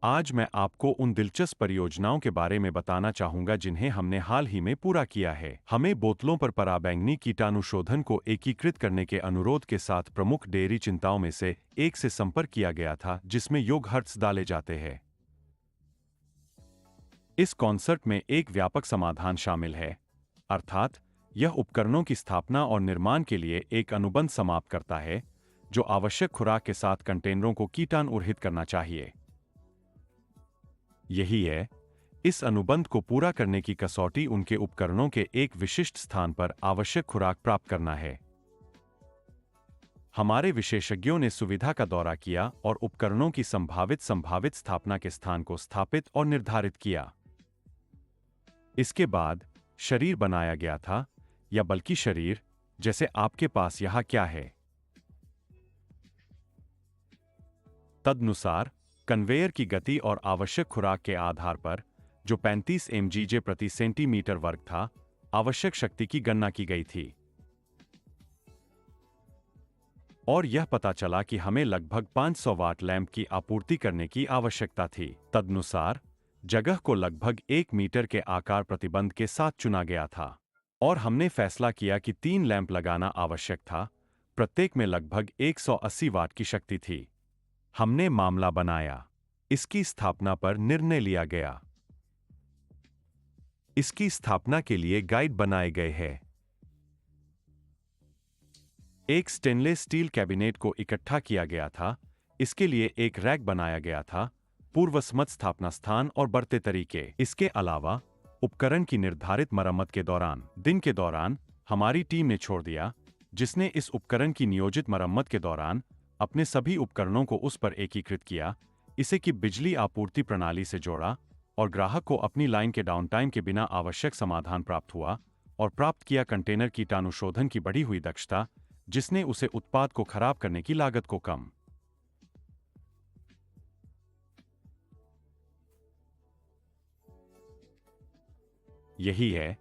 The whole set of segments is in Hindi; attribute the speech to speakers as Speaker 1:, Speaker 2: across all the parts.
Speaker 1: आज मैं आपको उन दिलचस्प परियोजनाओं के बारे में बताना चाहूंगा जिन्हें हमने हाल ही में पूरा किया है। हमें बोतलों पर पराबैंगनी कीटाणुशोधन को एकीकृत करने के अनुरोध के साथ प्रमुख डेयरी चिंताओं में से एक से संपर्क किया गया था, जिसमें योगहर्ट्स डाले जाते हैं। इस कॉन्सेप्ट में एक व्यापक समाधान शामिल है, अर्थात यह उपकरणों की स्थापना और निर्माण के लिए एक अनुबंध समाप्त करता है, जो आवश्यक खुराक के साथ कंटेनरों को कीटाणुरहित करना चाहिए। यही है, इस अनुबंध को पूरा करने की कसौटी उनके उपकरणों के एक विशिष्ट स्थान पर आवश्यक खुराक प्राप्त करना है। हमारे विशेषज्ञों ने सुविधा का दौरा किया और उपकरणों की संभावित स्थापना के स्थान को स्थापित और निर्धारित किया। इसके बाद शरीर बनाया गया था, या बल्कि शरीर, जैसे आपके पास यहां क्या है। तदनुसार कन्वेयर की गति और आवश्यक खुराक के आधार पर, जो 35 mgj प्रति सेंटीमीटर वर्ग था, आवश्यक शक्ति की गणना की गई थी। और यह पता चला कि हमें लगभग 500 वाट लैंप की आपूर्ति करने की आवश्यकता थी। तदनुसार जगह को लगभग 1 मीटर के आकार प्रतिबंध के साथ चुना गया था, और हमने फैसला किया कि 3 लैंप लगाना आवश्यक था, प्रत्येक में लगभग 180 वाट की शक्ति थी। हमने मामला बनाया। इसकी स्थापना पर निर्णय लिया गया। इसकी स्थापना के लिए गाइड बनाए गए हैं। एक स्टेनलेस स्टील कैबिनेट को इकट्ठा किया गया था। इसके लिए एक रैक बनाया गया था, पूर्वसम्मत स्थापना स्थान और बढ़ते तरीके। इसके अलावा उपकरण की निर्धारित मरम्मत के दौरान, दिन के दौरान, हमारी टीम ने छोड़ दिया, जिसने इस उपकरण की नियोजित मरम्मत के दौरान अपने सभी उपकरणों को उस पर एकीकृत किया, इसे की बिजली आपूर्ति प्रणाली से जोड़ा, और ग्राहक को अपनी लाइन के डाउनटाइम के बिना आवश्यक समाधान प्राप्त हुआ, और प्राप्त किया कंटेनर कीटाणुशोधन की बढ़ी हुई दक्षता, जिसने उसे उत्पाद को खराब करने की लागत को कम। यही है,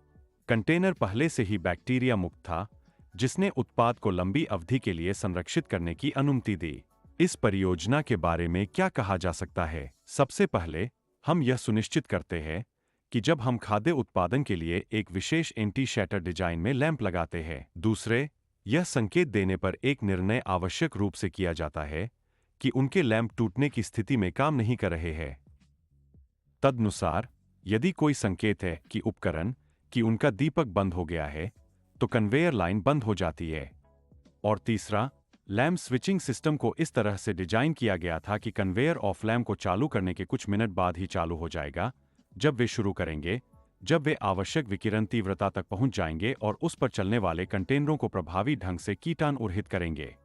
Speaker 1: कंटेनर पहले से ही बैक्टीरिया मुक्त था, जिसने उत्पाद को लंबी अवधि के लिए संरक्षित करने की अनुमति दी। इस परियोजना के बारे में क्या कहा जा सकता है? सबसे पहले, हम यह सुनिश्चित करते हैं कि जब हम खाद्य उत्पादन के लिए एक विशेष एंटी शैटर डिजाइन में लैंप लगाते हैं। दूसरे, यह संकेत देने पर एक निर्णय आवश्यक रूप से किया जाता है कि उनके लैंप टूटने की स्थिति में काम नहीं कर रहे हैं। तदनुसार, यदि कोई संकेत है कि उपकरण कि उनका दीपक बंद हो गया है, तो कन्वेयर लाइन बंद हो जाती है। और तीसरा, लैंप स्विचिंग सिस्टम को इस तरह से डिजाइन किया गया था कि कन्वेयर ऑफ लैंप को चालू करने के कुछ मिनट बाद ही चालू हो जाएगा, जब वे शुरू करेंगे, जब वे आवश्यक विकिरण तीव्रता तक पहुंच जाएंगे और उस पर चलने वाले कंटेनरों को प्रभावी ढंग से कीटाणुरहित करेंगे।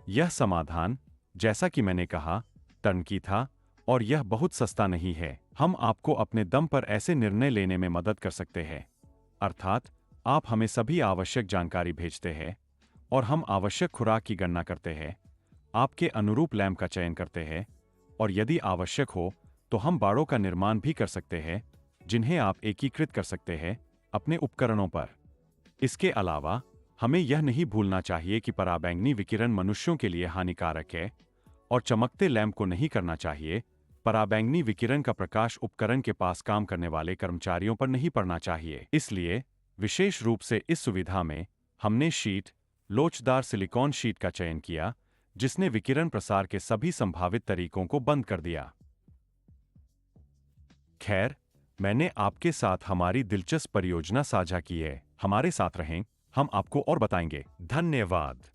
Speaker 1: यह समाधान, जैसा कि मैंने कहा, टर्नकी था, और यह बहुत सस्ता नहीं है। हम आपको अपने दम पर ऐसे निर्णय लेने में मदद कर सकते हैं, अर्थात आप हमें सभी आवश्यक जानकारी भेजते हैं, और हम आवश्यक खुराक की गणना करते हैं, आपके अनुरूप लैंप का चयन करते हैं, और यदि आवश्यक हो तो हम बाड़ों का निर्माण भी कर सकते हैं, जिन्हें आप एकीकृत कर सकते हैं अपने उपकरणों पर। इसके अलावा, हमें यह नहीं भूलना चाहिए कि पराबैंगनी विकिरण मनुष्यों के लिए हानिकारक है, और चमकते लैंप को नहीं करना चाहिए। पराबैंगनी विकिरण का प्रकाश उपकरण के पास काम करने वाले कर्मचारियों पर नहीं पड़ना चाहिए। इसलिए विशेष रूप से इस सुविधा में हमने लोचदार सिलिकॉन शीट का चयन किया, जिसने विकिरण प्रसार के सभी संभावित तरीकों को बंद कर दिया। खैर, मैंने आपके साथ हमारी दिलचस्प परियोजना साझा की है। हमारे साथ रहें, हम आपको और बताएंगे। धन्यवाद।